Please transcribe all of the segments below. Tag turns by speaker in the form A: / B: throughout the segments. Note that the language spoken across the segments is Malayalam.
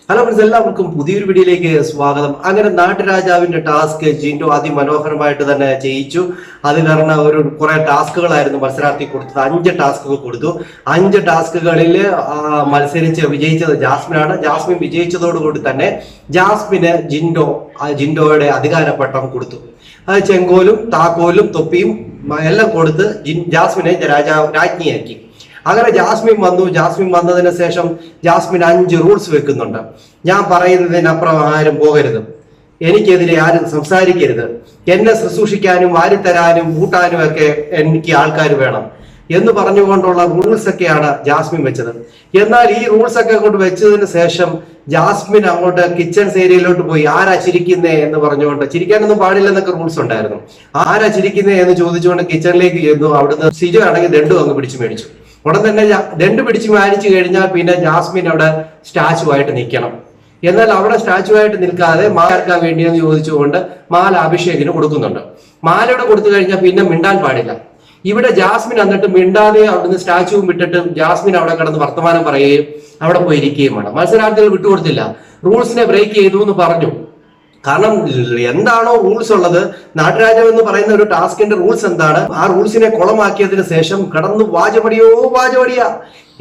A: ഹലോ ഫ്രണ്ട്സ്, എല്ലാവർക്കും പുതിയൊരു വീഡിയോയിലേക്ക് സ്വാഗതം. അങ്ങനെ നാട്ടുരാജാവിന്റെ ടാസ്ക് ജിൻഡോ അതിമനോഹരമായിട്ട് തന്നെ ചെയ്യിച്ചു. അത് കാരണം കുറെ ടാസ്കുകളായിരുന്നു മത്സരാർത്ഥി കൊടുത്തത്. 5 ടാസ്കുകൾ കൊടുത്തു. 5 ടാസ്കുകളിൽ മത്സരിച്ച് വിജയിച്ചത് ജാസ്മിനാണ്. ജാസ്മിൻ വിജയിച്ചതോടുകൂടി തന്നെ ജാസ്മിന് ജിൻഡോയുടെ അധികാരപ്പട്ടം കൊടുത്തു. അത് ചെങ്കോലും താക്കോലും തൊപ്പിയും എല്ലാം കൊടുത്ത് ജാസ്മിനെ രാജ്ഞിയാക്കി. അങ്ങനെ ജാസ്മിൻ വന്നു. ജാസ്മിൻ വന്നതിന് ശേഷം ജാസ്മിൻ 5 റൂൾസ് വെക്കുന്നുണ്ട്. ഞാൻ പറയുന്നതിനപ്പുറം ആരും പോകരുത്, എനിക്കെതിരെ ആരും സംസാരിക്കരുത്, എന്നെ ശുശ്രൂഷിക്കാനും വാരിത്തരാനും കൂട്ടാനും ഒക്കെ എനിക്ക് ആൾക്കാർ വേണം എന്ന് പറഞ്ഞുകൊണ്ടുള്ള റൂൾസ് ഒക്കെയാണ് ജാസ്മിൻ വെച്ചത്. എന്നാൽ ഈ റൂൾസ് ഒക്കെ കൊണ്ട് വെച്ചതിന് ശേഷം ജാസ്മിൻ അങ്ങോട്ട് കിച്ചൺ ഏരിയയിലോട്ട് പോയി ആരാ ചിരിക്കുന്നേ എന്ന് പറഞ്ഞുകൊണ്ട്, ചിരിക്കാനൊന്നും പാടില്ലെന്നൊക്കെ റൂൾസ് ഉണ്ടായിരുന്നു. ആരാ ചിരിക്കുന്നേ എന്ന് ചോദിച്ചുകൊണ്ട് കിച്ചണിലേക്ക് ചെന്നു. അവിടുന്ന് സിജു ആണെങ്കിൽ ദണ്ടും അങ്ങ് പിടിച്ചു മേടിച്ചു. ഉടൻ തന്നെ ദണ്ട് പിടിച്ച് മാനിച്ചു കഴിഞ്ഞാൽ പിന്നെ ജാസ്മിൻ അവിടെ സ്റ്റാച്ചു ആയിട്ട് നിൽക്കണം. എന്നാൽ അവിടെ സ്റ്റാച്ചു ആയിട്ട് നിൽക്കാതെ മാർക്കാൻ വേണ്ടിയെന്ന് ചോദിച്ചുകൊണ്ട് മാല അഭിഷേകിന് കൊടുക്കുന്നുണ്ട്. മാലയുടെ കൊടുത്തു കഴിഞ്ഞാൽ പിന്നെ മിണ്ടാൻ പാടില്ല. ഇവിടെ ജാസ്മിൻ എന്നിട്ട് മിണ്ടാതെ അവിടുന്ന് സ്റ്റാച്ചുവും വിട്ടിട്ട് ജാസ്മിൻ അവിടെ കിടന്ന് വർത്തമാനം പറയുകയും അവിടെ പോയി ഇരിക്കുകയും വേണം. മത്സരാർത്ഥികൾ വിട്ടുകൊടുത്തില്ല, റൂൾസിനെ ബ്രേക്ക് ചെയ്തു എന്ന് പറഞ്ഞു. കാരണം എന്താണോ റൂൾസ് ഉള്ളത്, നാട്ടുരാജാവ് എന്ന് പറയുന്ന ഒരു ടാസ്കിന്റെ റൂൾസ് എന്താണ്, ആ റൂൾസിനെ കുളമാക്കിയതിന് ശേഷം കടന്ന് വാചപടിയാ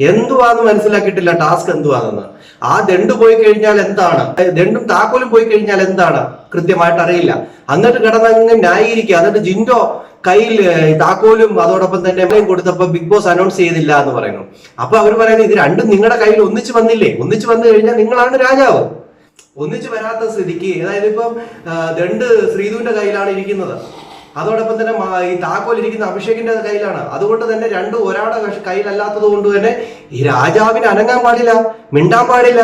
A: എന്തുവാന്ന് മനസ്സിലാക്കിയിട്ടില്ല ടാസ്ക് എന്തുവാണെന്ന്. ആ ദണ്ട് പോയി കഴിഞ്ഞാൽ എന്താണ്, ദണ്ടും താക്കോലും പോയി കഴിഞ്ഞാൽ എന്താണ് കൃത്യമായിട്ട് അറിയില്ല. എന്നിട്ട് കിടന്നങ്ങ് ന്യായീകരിക്കുക. എന്നിട്ട് ജിൻഡോ കയ്യിൽ താക്കോലും അതോടൊപ്പം തന്നെ കൊടുത്തപ്പോ ബിഗ് ബോസ് അനൗൺസ് ചെയ്തില്ല എന്ന് പറയുന്നു. അപ്പൊ അവർ പറയുന്നത് ഇത് രണ്ടും നിങ്ങളുടെ കയ്യിൽ ഒന്നിച്ച് വന്നില്ലേ, ഒന്നിച്ച് വന്നു കഴിഞ്ഞാൽ നിങ്ങളാണ് രാജാവ്. ഒന്നിച്ച് വരാത്ത സ്ഥിതിക്ക്, അതായത് ഇപ്പം ദണ്ട് ശ്രീധുവിന്റെ കയ്യിലാണ് ഇരിക്കുന്നത്, അതോടൊപ്പം തന്നെ ഈ താക്കോൽ ഇരിക്കുന്ന അഭിഷേകിന്റെ കയ്യിലാണ്. അതുകൊണ്ട് തന്നെ രണ്ടും ഒരാളുടെ കയ്യിലല്ലാത്തത് കൊണ്ട് തന്നെ ഈ രാജാവിന് അനങ്ങാൻ പാടില്ല, മിണ്ടാൻ പാടില്ല.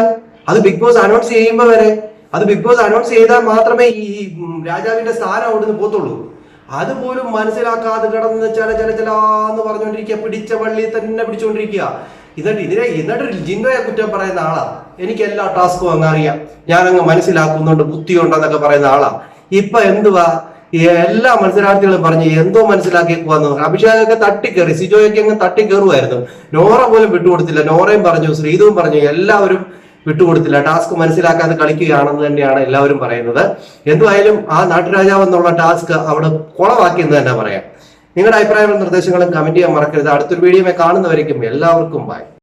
A: അത് ബിഗ് ബോസ് അനൗൺസ് ചെയ്യുമ്പോൾ വരെ, അത് ബിഗ് ബോസ് അനൗൺസ് ചെയ്താൽ മാത്രമേ ഈ രാജാവിന്റെ സ്ഥാനം അവിടുന്ന് പോത്തുള്ളൂ. അതുപോലും മനസ്സിലാക്കാതെ കിടന്ന് ചലാന്ന് പറഞ്ഞുകൊണ്ടിരിക്കുക, പിടിച്ച വള്ളി തന്നെ പിടിച്ചുകൊണ്ടിരിക്കുക. എന്നിട്ട് ജിൻഡോയെ കുറ്റം പറയുന്ന ആളാ. എനിക്ക് എല്ലാ ടാസ്കും അങ്ങ് അറിയാം, ഞാനങ്ങ് മനസ്സിലാക്കുന്നുണ്ട്, ബുദ്ധിയുണ്ടെന്നൊക്കെ പറയുന്ന ആളാ. ഇപ്പൊ എന്തുവാ എല്ലാ മത്സരാർത്ഥികളും പറഞ്ഞ് എന്തോ മനസ്സിലാക്കി വന്നു. അഭിഷേകൊക്കെ തട്ടിക്കേറി, സിജോയൊക്കെ അങ്ങ് തട്ടിക്കേറുമായിരുന്നു. നോറ പോലും വിട്ടുകൊടുത്തില്ല. നോറയും പറഞ്ഞു, ശ്രീധുവും പറഞ്ഞു, എല്ലാവരും വിട്ടുകൊടുത്തില്ല. ടാസ്ക് മനസ്സിലാക്കാതെ കളിക്കുകയാണെന്ന് തന്നെയാണ് എല്ലാവരും പറയുന്നത്. എന്തുമായാലും ആ നാട്ടുരാജാവ് എന്നുള്ള ടാസ്ക് അവിടെ കുളവാക്കിയെന്ന് തന്നെ പറയാം. നിങ്ങളുടെ അഭിപ്രായങ്ങളും നിർദ്ദേശങ്ങളും കമന്റ് ചെയ്യാൻ മറക്കരുത്. അടുത്തൊരു വീഡിയോ കാണുന്നവരേക്കും എല്ലാവർക്കും ബൈ.